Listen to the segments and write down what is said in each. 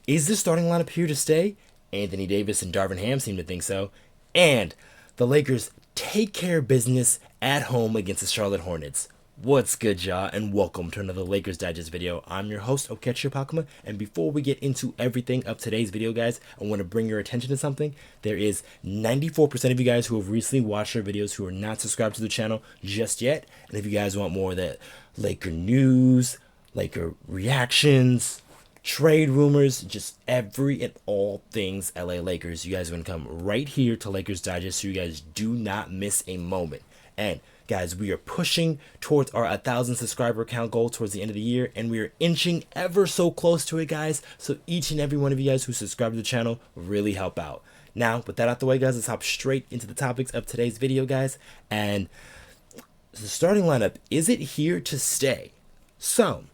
Is the starting lineup here to stay? Anthony Davis and Darvin Ham seem to think so. And the Lakers take care of business at home against the Charlotte Hornets. What's good, y'all, and welcome to another Lakers Digest video. I'm your host, Okechi Apakama, and before we get into everything of today's video, guys, I want to bring your attention to something. There is 94% of you guys who have recently watched our videos who are not subscribed to the channel just yet, and if you guys want more of that Laker news, Laker reactions, trade rumors, just every and all things LA Lakers, you guys are going to come right here to Lakers Digest so you guys do not miss a moment. And guys, we are pushing towards our 1,000 subscriber count goal towards the end of the year, and we are inching ever so close to it, guys. So each and every one of you guys who subscribe to the channel really help out. Now, with that out the way, guys, let's hop straight into the topics of today's video, guys. And the starting lineup, is it here to stay? So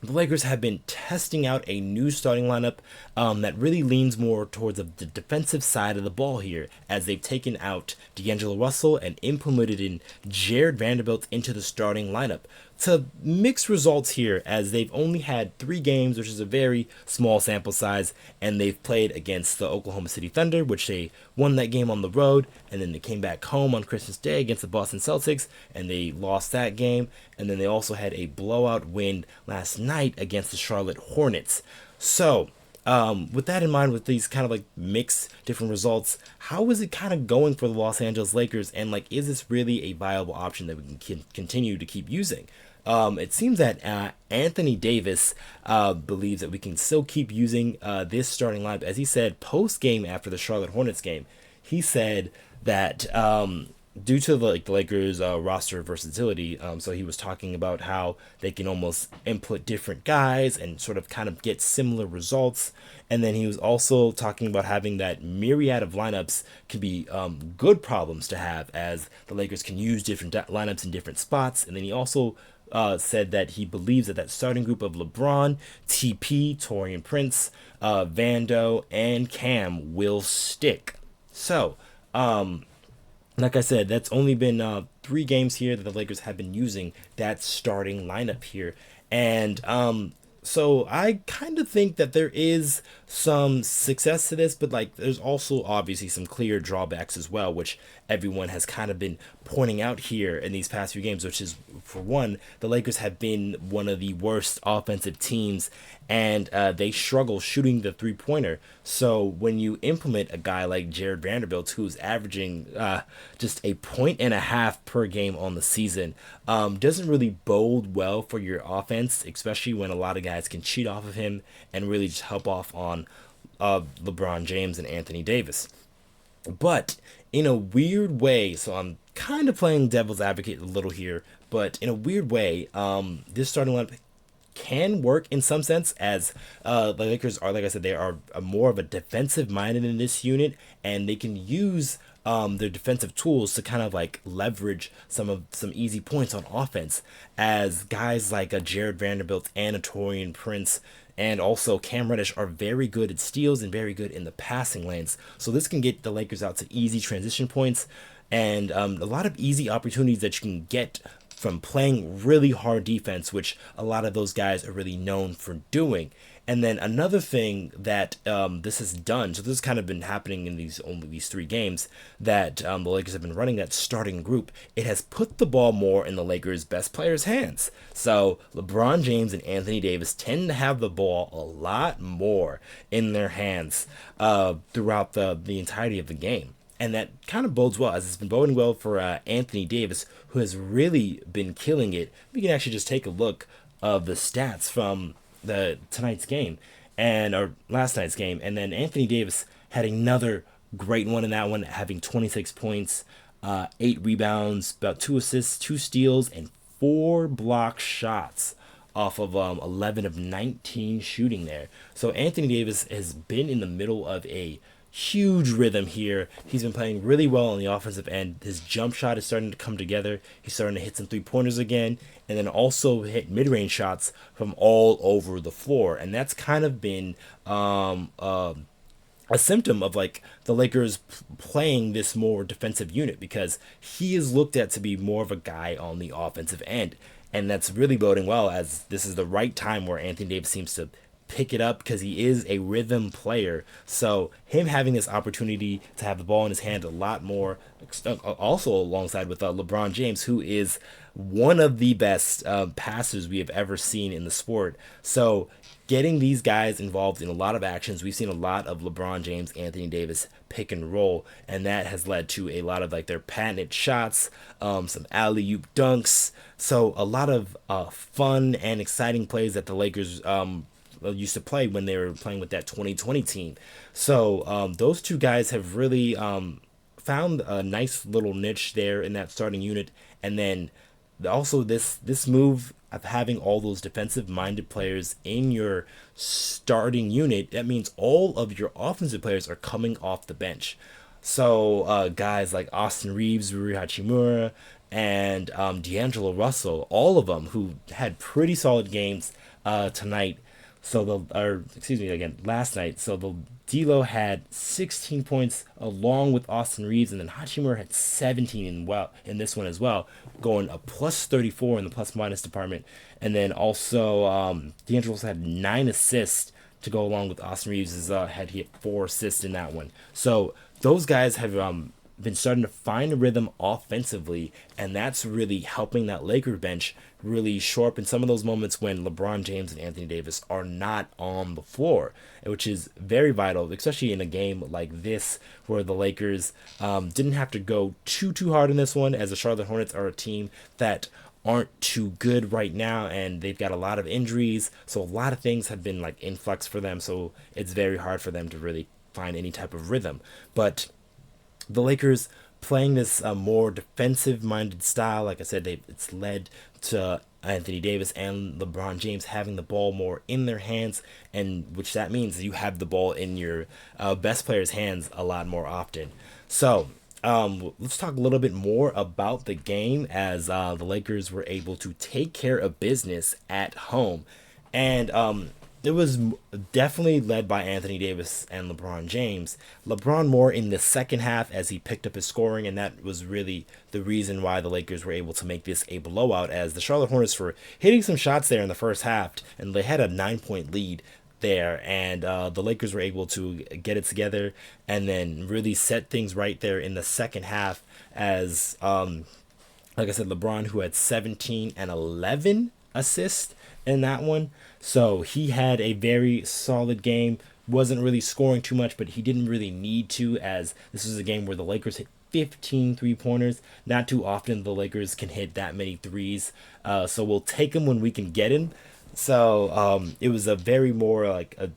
the Lakers have been testing out a new starting lineup that really leans more towards the defensive side of the ball here, as they've taken out D'Angelo Russell and implemented in Jared Vanderbilt into the starting lineup. To mixed results here, as they've only had 3 games, which is a very small sample size, and they've played against the Oklahoma City Thunder, which they won that game on the road, and then they came back home on Christmas Day against the Boston Celtics, and they lost that game, and then they also had a blowout win last night against the Charlotte Hornets. So, with that in mind, with these kind of like mixed different results, how is it kind of going for the Los Angeles Lakers, and like, is this really a viable option that we can continue to keep using? It seems that Anthony Davis believes that we can still keep using this starting lineup. As he said post-game after the Charlotte Hornets game, he said that due to the Lakers' roster versatility, so he was talking about how they can almost input different guys and sort of kind of get similar results. And then he was also talking about having that myriad of lineups can be good problems to have, as the Lakers can use different lineups in different spots. And then he also said that he believes that that starting group of LeBron, TP, Taurean Prince, Vando, and Cam will stick. So, like I said, that's only been 3 games here that the Lakers have been using that starting lineup here. And so I kind of think that there is some success to this, but like there's also obviously some clear drawbacks as well, which everyone has kind of been pointing out here in these past few games, which is, for one, the Lakers have been one of the worst offensive teams, and they struggle shooting the three-pointer. So when you implement a guy like Jared Vanderbilt, who's averaging just 1.5 points per game on the season, doesn't really bode well for your offense, especially when a lot of guys can cheat off of him and really just help off on LeBron James and Anthony Davis. But in a weird way, so I'm kind of playing devil's advocate a little here, but in a weird way, this starting lineup can work in some sense, as the Lakers are, like I said, they are more of a defensive minded in this unit, and they can use their defensive tools to kind of like leverage some easy points on offense, as guys like a Jared Vanderbilt and a Taurean Prince and also Cam Reddish are very good at steals and very good in the passing lanes. So this can get the Lakers out to easy transition points and a lot of easy opportunities that you can get from playing really hard defense, which a lot of those guys are really known for doing. And then another thing that this has done, so this has kind of been happening in only these 3 games that the Lakers have been running that starting group, it has put the ball more in the Lakers' best players' hands. So LeBron James and Anthony Davis tend to have the ball a lot more in their hands throughout the entirety of the game. And that kind of bodes well, as it's been boding well for Anthony Davis, who has really been killing it. We can actually just take a look of the stats from tonight's game or last night's game, and then Anthony Davis had another great one in that one, having 26 points, 8 rebounds, about 2 assists, 2 steals, and 4 block shots off of 11 of 19 shooting there. So Anthony Davis has been in the middle of a huge rhythm here. He's been playing really well on the offensive end. His jump shot is starting to come together. He's starting to hit some 3-pointers again, and then also hit mid-range shots from all over the floor. And that's kind of been a symptom of like the Lakers playing this more defensive unit, because he is looked at to be more of a guy on the offensive end. And that's really boding well, as this is the right time where Anthony Davis seems to pick it up because he is a rhythm player. So him having this opportunity to have the ball in his hand a lot more, also alongside with LeBron James, who is one of the best passers we have ever seen in the sport. So getting these guys involved in a lot of actions, we've seen a lot of LeBron James, Anthony Davis pick and roll, and that has led to a lot of like their patented shots, some alley-oop dunks. So a lot of fun and exciting plays that the Lakers used to play when they were playing with that 2020 team. So those two guys have really found a nice little niche there in that starting unit, and then also this move of having all those defensive minded players in your starting unit, that means all of your offensive players are coming off the bench. So guys like Austin Reaves, Rui Hachimura, and D'Angelo Russell, all of them who had pretty solid games tonight. So last night. So the D'Lo had 16 points along with Austin Reaves, and then Hachimura had 17 in this one as well, going a plus 34 in the plus minus department. And then also D'Angelo also had 9 assists to go along with Austin Reaves. He had 4 assists in that one. So those guys have been starting to find a rhythm offensively, and that's really helping that Laker bench really shore up in some of those moments when LeBron James and Anthony Davis are not on the floor, which is very vital, especially in a game like this where the Lakers didn't have to go too hard in this one, as the Charlotte Hornets are a team that aren't too good right now, and they've got a lot of injuries, so a lot of things have been like influx for them, so it's very hard for them to really find any type of rhythm. But the Lakers playing this more defensive-minded style, like I said, it's led to Anthony Davis and LeBron James having the ball more in their hands, and which that means you have the ball in your best player's hands a lot more often. So let's talk a little bit more about the game, as the Lakers were able to take care of business at home, and it was definitely led by Anthony Davis and LeBron James. LeBron more in the second half as he picked up his scoring, and that was really the reason why the Lakers were able to make this a blowout, as the Charlotte Hornets were hitting some shots there in the first half, and they had a 9-point lead there, and the Lakers were able to get it together and then really set things right there in the second half, as like I said, LeBron, who had 17 and 11 assists in that one. So he had a very solid game, wasn't really scoring too much, but he didn't really need to, as this was a game where the Lakers hit 15 three-pointers. Not too often the Lakers can hit that many threes, so we'll take them when we can get them. So it was a very more like a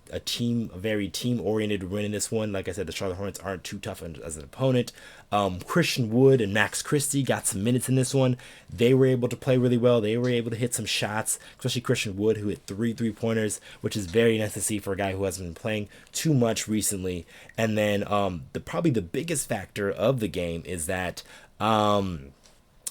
very team-oriented win in this one. Like I said, the Charlotte Hornets aren't too tough as an opponent. Christian Wood and Max Christie got some minutes in this one. They were able to play really well. They were able to hit some shots, especially Christian Wood, who hit 3 three-pointers, which is very nice to see for a guy who hasn't been playing too much recently. And then probably the biggest factor of the game is that the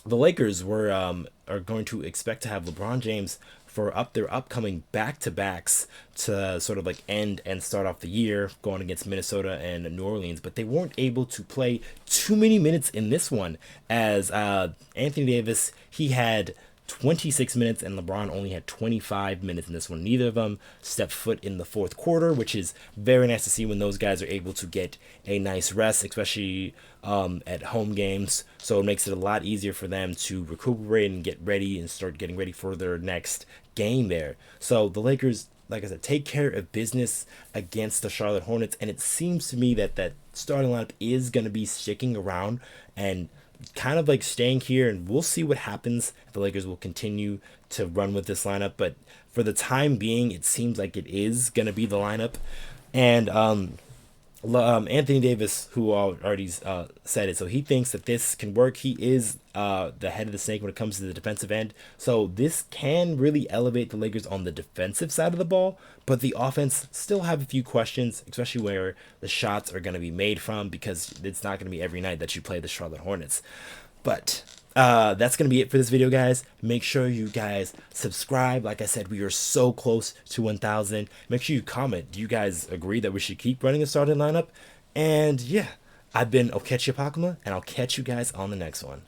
Lakers are going to expect to have LeBron James for their upcoming back-to-backs to sort of like end and start off the year, going against Minnesota and New Orleans, but they weren't able to play too many minutes in this one, as Anthony Davis, he had 26 minutes and LeBron only had 25 minutes in this one. Neither of them stepped foot in the fourth quarter, which is very nice to see when those guys are able to get a nice rest, especially at home games. So it makes it a lot easier for them to recuperate and get ready and start getting ready for their next game there. So the Lakers, like I said, take care of business against the Charlotte Hornets, and it seems to me that starting lineup is going to be sticking around and kind of like staying here, and we'll see what happens if the Lakers will continue to run with this lineup. But for the time being, it seems like it is going to be the lineup. And Anthony Davis, who already said it, so he thinks that this can work. He is the head of the snake when it comes to the defensive end, so this can really elevate the Lakers on the defensive side of the ball, but the offense still have a few questions, especially where the shots are going to be made from, because it's not going to be every night that you play the Charlotte Hornets. But that's going to be it for this video, guys. Make sure you guys subscribe. Like I said, we are so close to 1,000. Make sure you comment. Do you guys agree that we should keep running a starting lineup? And yeah, I've been Okechi Apakama, and I'll catch you guys on the next one.